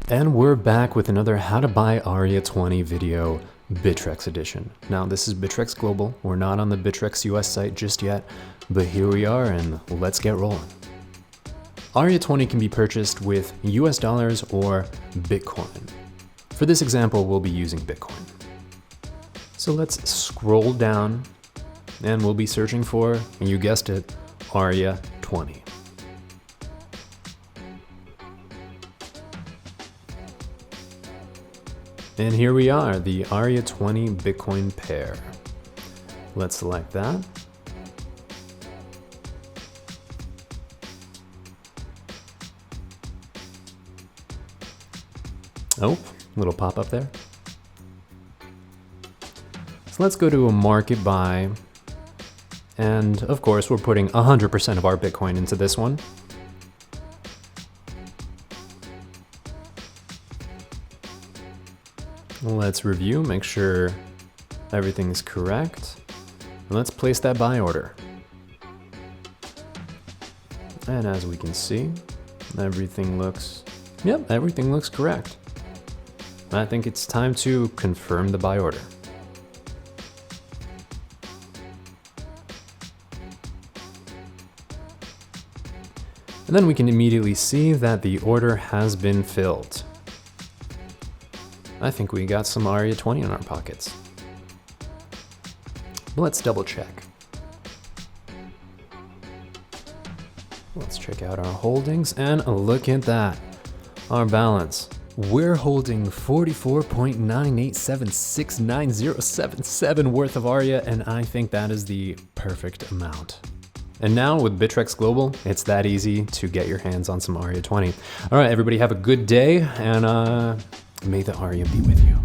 And we're back with another How to Buy ARIA20 video, Bittrex edition. Now this is Bittrex Global. We're not on the Bittrex US site just yet, but here we are and let's get rolling. ARIA20 can be purchased with US dollars or Bitcoin. For this example, we'll be using Bitcoin. So let's scroll down and we'll be searching for, and you guessed it, ARIA20. And here we are, the ARIA20 Bitcoin pair. Let's select that. Oh, little pop-up there. So let's go to a market buy. And of course, we're putting 100% of our Bitcoin into this one. Let's review, make sure everything is correct. And let's place that buy order. And as we can see, everything looks correct. I think it's time to confirm the buy order. And then we can immediately see that the order has been filled. I think we got some ARIA20 in our pockets. Let's double check. Let's check out our holdings and look at that. Our balance. We're holding 44.987690077 worth of ARIA, and I think that is the perfect amount. And now with Bittrex Global, it's that easy to get your hands on some ARIA20. All right, everybody have a good day, and may the ARIA be with you.